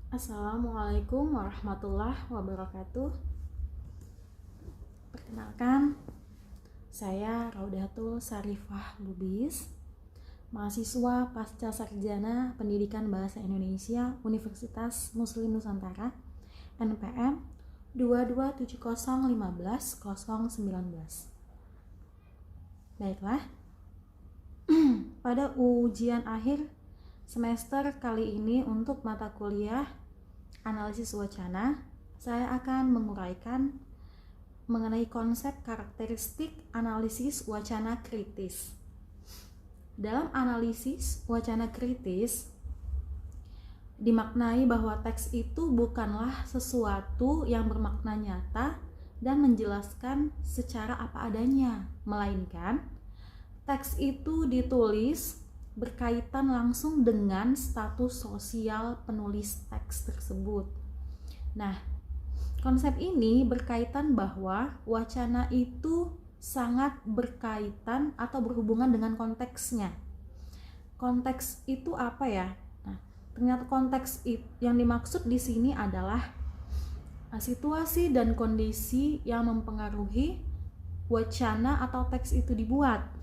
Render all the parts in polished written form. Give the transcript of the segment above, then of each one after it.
Assalamualaikum warahmatullahi wabarakatuh. Perkenalkan, saya Raudatul Sarifah Lubis, mahasiswa pasca sarjana Pendidikan Bahasa Indonesia Universitas Muslim Nusantara, NPM 227015019. Baiklah, pada ujian akhir semester kali ini untuk mata kuliah analisis wacana, saya akan menguraikan mengenai konsep karakteristik analisis wacana kritis. Dalam analisis wacana kritis, dimaknai bahwa teks itu bukanlah sesuatu yang bermakna nyata dan menjelaskan secara apa adanya, melainkan teks itu ditulis berkaitan langsung dengan status sosial penulis teks tersebut. Nah, konsep ini berkaitan bahwa wacana itu sangat berkaitan atau berhubungan dengan konteksnya. Konteks itu apa ya? Nah, ternyata konteks yang dimaksud di sini adalah situasi dan kondisi yang mempengaruhi wacana atau teks itu dibuat.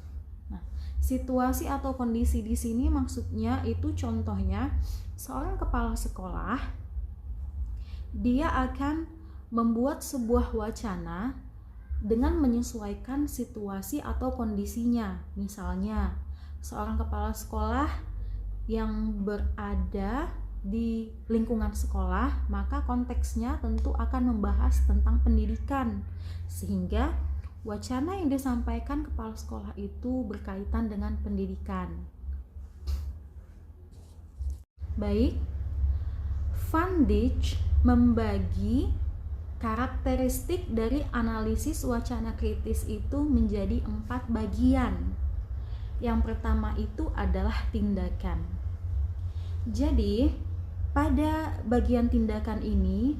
Situasi atau kondisi di sini maksudnya itu contohnya seorang kepala sekolah, dia akan membuat sebuah wacana dengan menyesuaikan situasi atau kondisinya. Misalnya seorang kepala sekolah yang berada di lingkungan sekolah, maka konteksnya tentu akan membahas tentang pendidikan, sehingga wacana yang disampaikan kepala sekolah itu berkaitan dengan pendidikan. Baik, Van Dijk membagi karakteristik dari analisis wacana kritis itu menjadi 4 bagian. Yang pertama itu adalah tindakan. Jadi, pada bagian tindakan ini,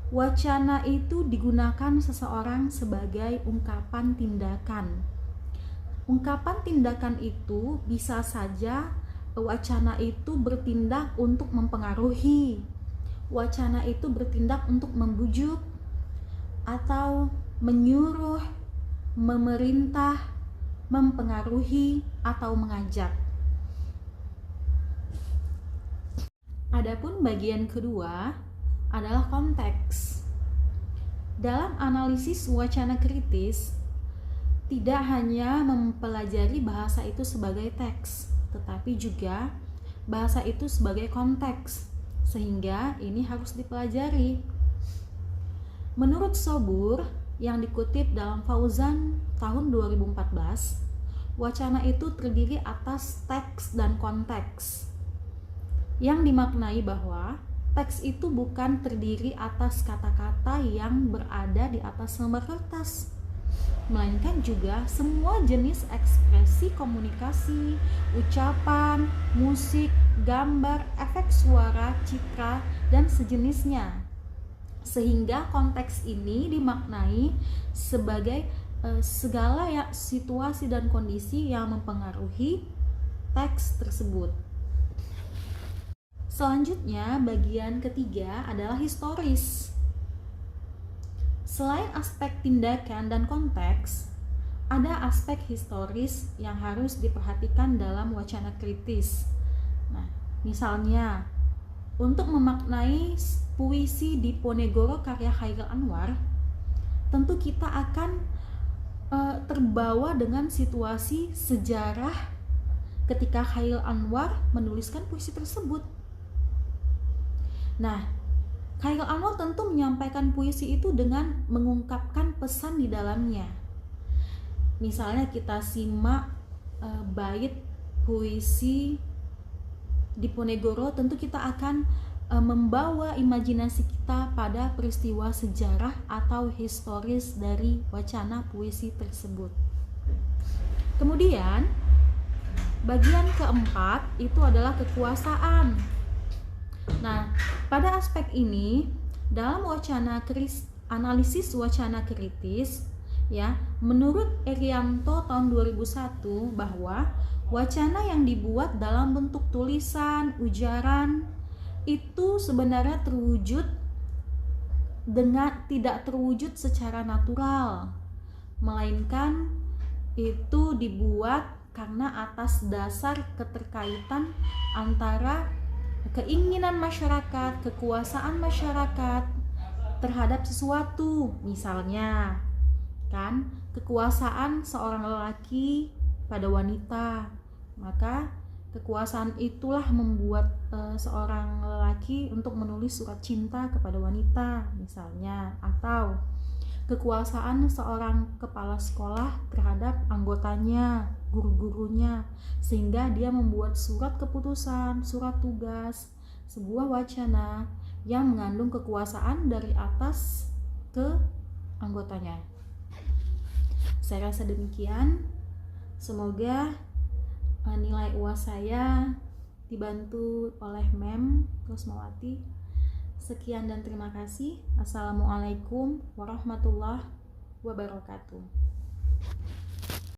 wacana itu digunakan seseorang sebagai ungkapan tindakan. Ungkapan tindakan itu bisa saja wacana itu bertindak untuk mempengaruhi, wacana itu bertindak untuk membujuk, atau menyuruh, memerintah, mempengaruhi, atau mengajak. Adapun bagian kedua adalah konteks. Dalam analisis wacana kritis, tidak hanya mempelajari bahasa itu sebagai teks, tetapi juga bahasa itu sebagai konteks, sehingga ini harus dipelajari. Menurut Sobur yang dikutip dalam Fauzan tahun 2014, wacana itu terdiri atas teks dan konteks, yang dimaknai bahwa teks itu bukan terdiri atas kata-kata yang berada di atas lembar kertas, melainkan juga semua jenis ekspresi komunikasi, ucapan, musik, gambar, efek suara, citra, dan sejenisnya. Sehingga konteks ini dimaknai sebagai segala situasi dan kondisi yang mempengaruhi teks tersebut. Selanjutnya, bagian ketiga adalah historis. Selain aspek tindakan dan konteks, ada aspek historis yang harus diperhatikan dalam wacana kritis. Nah, misalnya, untuk memaknai puisi Diponegoro karya Chairil Anwar, tentu kita akan terbawa dengan situasi sejarah ketika Chairil Anwar menuliskan puisi tersebut. Nah, Chairil Anwar tentu menyampaikan puisi itu dengan mengungkapkan pesan di dalamnya. Misalnya kita simak bait puisi Diponegoro, tentu kita akan membawa imajinasi kita pada peristiwa sejarah atau historis dari wacana puisi tersebut. Kemudian, bagian keempat itu adalah kekuasaan. Nah, pada aspek ini dalam analisis wacana kritis, ya, menurut Erianto tahun 2001 bahwa wacana yang dibuat dalam bentuk tulisan, ujaran itu sebenarnya tidak terwujud secara natural, melainkan itu dibuat karena atas dasar keterkaitan antara keinginan masyarakat, kekuasaan masyarakat terhadap sesuatu. Misalnya kan kekuasaan seorang lelaki pada wanita, maka kekuasaan itulah membuat seorang lelaki untuk menulis surat cinta kepada wanita misalnya, atau kekuasaan seorang kepala sekolah terhadap anggotanya, guru-gurunya, sehingga dia membuat surat keputusan, surat tugas, sebuah wacana yang mengandung kekuasaan dari atas ke anggotanya. Saya rasa demikian. Semoga nilai UAS saya dibantu oleh Mem Rosmawati. Sekian dan terima kasih. Assalamualaikum warahmatullahi wabarakatuh.